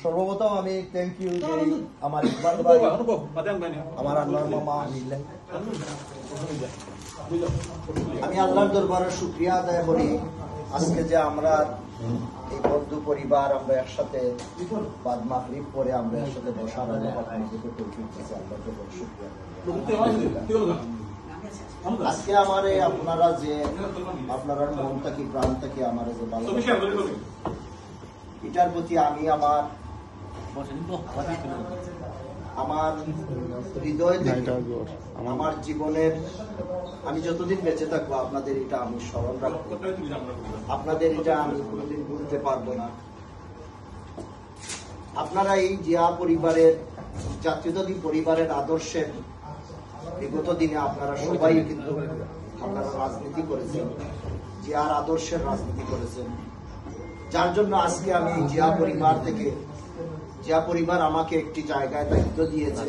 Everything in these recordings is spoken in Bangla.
সর্বপ্রথম আমি থ্যাংক ইউ আমার ইকবাল ভাই, আমার আল্লাহর মামা। আমি আল্লাহর দরবারে শুকরিয়া আদায় করি আজকে যে আমরা এই বন্ধু পরিবার আমরা একসাথে বাদ মাগরিব পরে আমরা একসাথে বসার আজকে আমার আপনারা যে আপনারা মন থাকি প্রাণ থাকি আমার যে ভালো এটার প্রতি আমি আমার হৃদয় থেকে আমার জীবনের আমি যতদিন বেঁচে থাকবো আপনাদের এটা আমি স্মরণ রাখবো, আপনাদের এটা আমি কোনোদিন ভুলতে পারবো না। আপনারা এই জিয়া পরিবারের জাতীয়তাবাদী পরিবারের আদর্শের বিগত দিনে আপনারা সবাই কিন্তু আপনারা রাজনীতি করেছেন, জিয়ার আদর্শের রাজনীতি করেছেন, যার জন্য আজকে আমি জিয়া পরিবার থেকে জিয়া পরিবার আমাকে একটি জায়গায় দায়িত্ব দিয়েছে,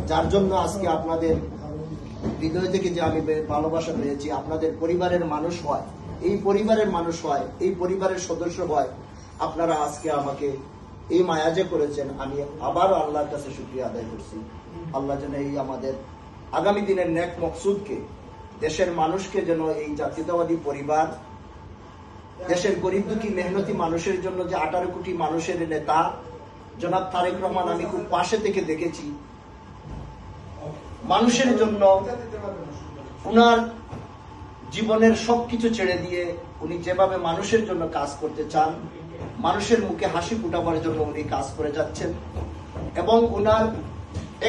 যার জন্য আজকে আপনাদের হৃদয় থেকে যে আমি ভালোবাসা পেয়েছি, আপনাদের পরিবারের মানুষ হয়, এই পরিবারের মানুষ হয়, এই পরিবারের সদস্য হয়, আপনারা আজকে আমাকে এই মায়া যে করেছেন, আমি আবারও আল্লাহর কাছে শুকরিয়া আদায় করছি। আল্লাহ যেন এই আমাদের আগামী দিনের নেক মকসুদকে, দেশের মানুষকে যেন এই জাতীয়তাবাদী পরিবার দেশের গরিব দুঃখী মেহনতি মানুষের জন্য যে 18 কোটি মানুষের নেতা জনাব তারেক রহমান আমি খুব পাশে থেকে দেখেছি, মানুষের জন্য উনার জীবনের সবকিছু ছেড়ে দিয়ে উনি যেভাবে মানুষের জন্য কাজ করতে চান, মানুষের মুখে হাসি ফুটাবার জন্য উনি কাজ করে যাচ্ছেন, এবং উনার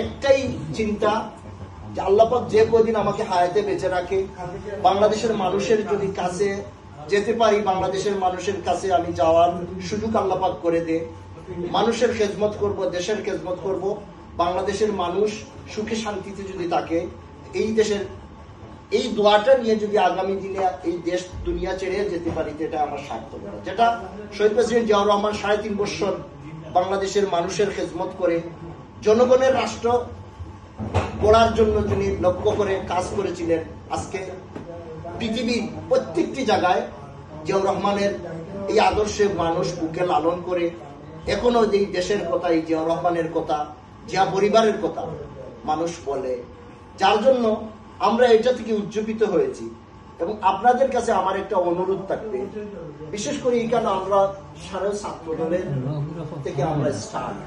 একটাই চিন্তা যে আল্লাহ পাক যে কদিন আমাকে হায়াতে বেঁচে রাখে, বাংলাদেশের মানুষের যদি কাছে যেতে পারি, বাংলাদেশের মানুষের কাছে আমি যাওয়ার সুযোগ আল্লাহ পাক করে দে, মানুষের খেদমত করব, দেশের খেদমত করব, বাংলাদেশের মানুষ সুখে শান্তিতে যদি থাকে, এই দেশের এই দোয়াটা নিয়ে যদি আগামী দিনে এই দেশ দুনিয়া ছেড়ে যেতে পারি, এটা আমার সার্থকতা। যেটা শহীদ প্রেসিডেন্ট জিয়াউর রহমান 3.5 বছর বাংলাদেশের মানুষের খেদমত করে জনগণের রাষ্ট্র গড়ার জন্য যিনি লক্ষ্য করে কাজ করেছিলেন, আজকে পৃথিবীর প্রত্যেকটি জায়গায় জিয়াউর রহমানের এই আদর্শে মানুষ বুকে লালন করে এখনো এই দেশের কথা, এই জিয়াউর রহমানের কথা, জিয়া পরিবারের কথা মানুষ বলে, যার জন্য আমরা এটা থেকে উজ্জীবিত হয়েছি। এবং আপনাদের কাছে আমার একটা অনুরোধ থাকবে, বিশেষ করে এখানে আমরা সারা ছাত্র দলের থেকে আমরা স্টার্ট,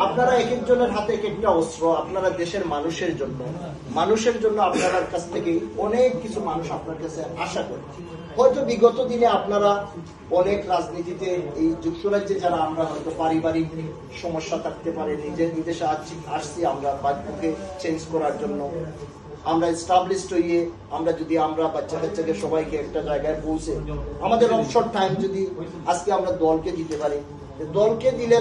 আপনারা এক একজনের হাতে এক একটা অস্ত্র, আপনারা দেশের মানুষের জন্য আপনার কাছ থেকে অনেক কিছু মানুষ আপনার কাছে আশা করে। হয়তো বিগত দিনে আপনারা অনেক রাজনীতিতে এই যুক্তরাজ্যে যারা আমরা হয়তো পারিবারিক সমস্যা থাকতে পারে, নিজের বিদেশে আসছি আমরা বাচ্চাকে চেঞ্জ করার জন্য, আমরা এস্টাবলিশড হইয়ে আমরা যদি আমরা বাচ্চা কাচ্চাকে সবাইকে একটা জায়গায় পৌঁছে আমাদের অবসর টাইম যদি আজকে আমরা দলকে দিতে পারি, দলকে দিলে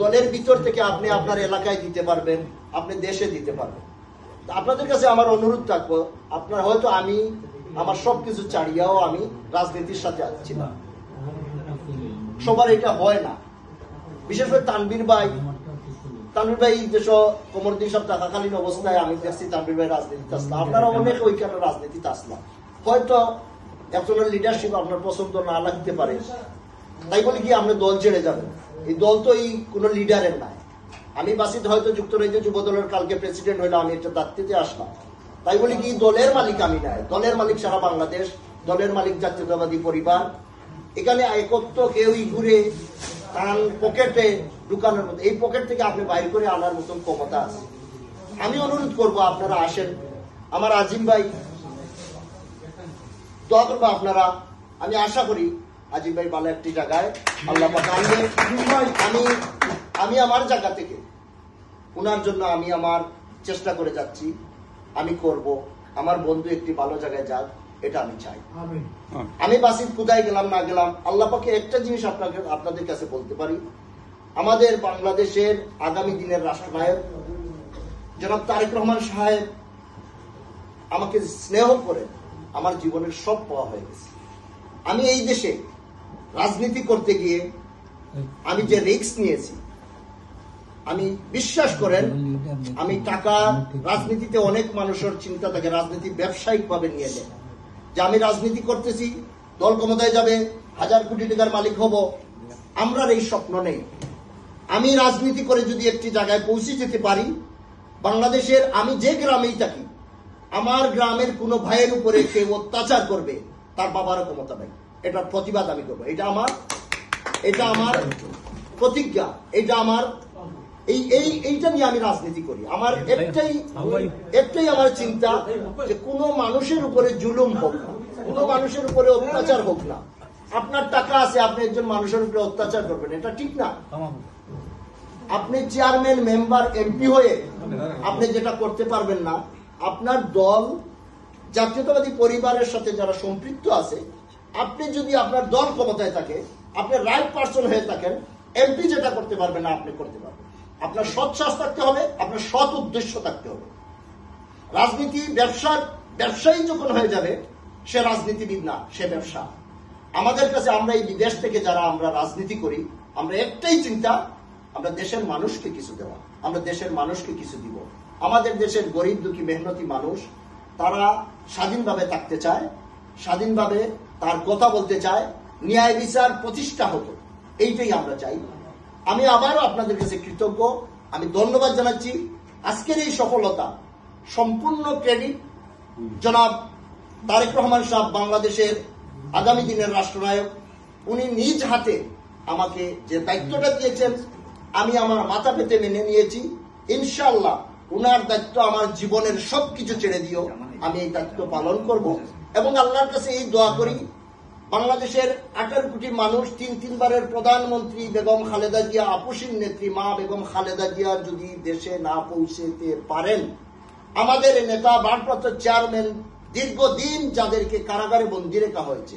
দলের ভিতর থেকে আপনি আপনার এলাকায় দিতে পারবেন, আপনি দেশে দিতে পারবেন। আপনাদের কাছে আমার অনুরোধ থাকবো, আপনার হয়তো আমি আমার সবকিছু ছাড়িয়াও আমি রাজনীতির সাথে আসছি না, সবার এটা হয় না। বিশেষ করে তানভীর ভাই দেশ কমরুদ্দিন সাহেব থাকাকালীন অবস্থায় আমি দেখছি তানভীর ভাই রাজনীতিতে আসলাম, আপনারা অনেক ওইখানে রাজনীতিতে আসলাম, হয়তো একজনের লিডারশিপ আপনার পছন্দ না লাগতে পারে, তাই বলে কি আপনি দল ছেড়ে যাবেন? এই দল তো এই কোনো লিডারের নাই। আমি বাসিত হয়তো যুক্তরাজ্য যুব দলের কালকে প্রেসিডেন্ট হইলাম, আমি একটা দায়িত্বে আসলাম, তাই বলি কি দলের মালিক আমি নাই, দলের মালিক সারা বাংলাদেশ, দলের মালিক জাতীয়তাবাদী পরিবার। এখানে একত্র কেউই ঘুরে তার পকেটে ঢুকানোর মতো, এই পকেট থেকে আপনি বাইর করে আনার মতন ক্ষমতা আছে। আমি অনুরোধ করব আপনারা আসেন, আমার আজিম ভাই দোয়া করবো আপনারা, আমি আশা করি আজিম ভাই ভালো একটি জায়গায় আল্লাহ পাক আনবে। আমি আমার জায়গা থেকে ওনার জন্য আমি আমার চেষ্টা করে যাচ্ছি, আমি করব, আমার বন্ধু একটি ভালো জায়গায় যাক, এটা আমি চাই। আমি বাসিত কোথায় গেলাম না গেলাম, আল্লাহ পাকে একটা জিনিস আপনাদের কাছে বলতে পারি, আমাদের বাংলাদেশের আগামী দিনের রাষ্ট্রনায়ক জনাব তারেক রহমান সাহেব আমাকে স্নেহ করে আমার জীবনের সব পাওয়া হয়ে গেছে। আমি এই দেশে রাজনীতি করতে গিয়ে আমি যে রিস্ক নিয়েছি, আমি বিশ্বাস করেন, আমি টাকা রাজনীতিতে অনেক মানুষের চিন্তা থাকে, রাজনীতি ব্যবসায়িক ভাবে নিয়ে নেয় যে আমি রাজনীতি করতেছি, দল ক্ষমতায় যাবে, 1000 কোটি টাকার মালিক হব, আমরা এই স্বপ্ন নেই। আমি রাজনীতি করে যদি একটি জায়গায় পৌঁছে যেতে পারি, বাংলাদেশের আমি যে গ্রামেই থাকি, আমার গ্রামের কোনো ভাইয়ের উপরে কেউ অত্যাচার করবে, তার বাবারও ক্ষমতা নাই, এটার প্রতিবাদ আমি করবো। এটা আমার প্রতিজ্ঞা, এটা আমার এইটা নিয়ে আমি রাজনীতি করি। আমার একটাই আমার চিন্তা যে কোনো মানুষের উপরে জুলুম হোক না, কোনো মানুষের উপরে অত্যাচার হোক না। আপনার টাকা আছে, আপনি একজন মানুষের উপরে অত্যাচার করবেন, এটা ঠিক না। আপনি চেয়ারম্যান, মেম্বার, এমপি হয়ে আপনি যেটা করতে পারবেন না, আপনার দল জাতীয়তাবাদী পরিবারের সাথে যারা সম্পৃক্ত আছে, আপনি যদি আপনার দল ক্ষমতায় থাকে, আপনি রাইট পার্সন হয়ে থাকেন, এমপি যেটা করতে পারবেন না আপনি করতে পারবেন। আপনার সৎ সাহস থাকতে হবে, আপনার সৎ উদ্দেশ্য থাকতে হবে। রাজনীতি ব্যবসায়ী যখন হয়ে যাবে, সে রাজনীতিবিদ না, সে ব্যবসা। আমাদের কাছে আমরা এই বিদেশ থেকে যারা আমরা রাজনীতি করি, আমরা একটাই চিন্তা, আমরা দেশের মানুষকে কিছু দেওয়া, আমরা দেশের মানুষকে কিছু দিব। আমাদের দেশের গরিব দুঃখী মেহনতি মানুষ, তারা স্বাধীনভাবে থাকতে চায়, স্বাধীনভাবে তার কথা বলতে চায়, ন্যায় বিচার প্রতিষ্ঠা হতো, এইটাই আমরা চাই। আমি আবারও আপনাদের কাছে কৃতজ্ঞ, আমি ধন্যবাদ জানাচ্ছি। আজকের এই সফলতা সম্পূর্ণ ক্রেডিট জনাব তারেক রহমান সাহেব, বাংলাদেশের আগামী দিনের রাষ্ট্রনায়ক। উনি নিজ হাতে আমাকে যে দায়িত্বটা দিয়েছেন, আমি আমার মাথা পেতে মেনে নিয়েছি। ইনশাআল্লাহ উনার দায়িত্ব আমার জীবনের সবকিছু ছেড়ে দিও, আমি এই দায়িত্ব পালন করব। এবং আল্লাহর কাছে এই দোয়া করি, বাংলাদেশের 18 কোটি মানুষ, তিনবারের প্রধানমন্ত্রী বেগম খালেদা জিয়া, আপসীন নেত্রী মা বেগম খালেদা জিয়া যদি দেশে না পৌঁছতে পারেন, আমাদের নেতা ভারপ্রাপ্ত চেয়ারম্যান দীর্ঘদিন যাদেরকে কারাগারে বন্দী রাখা হয়েছে,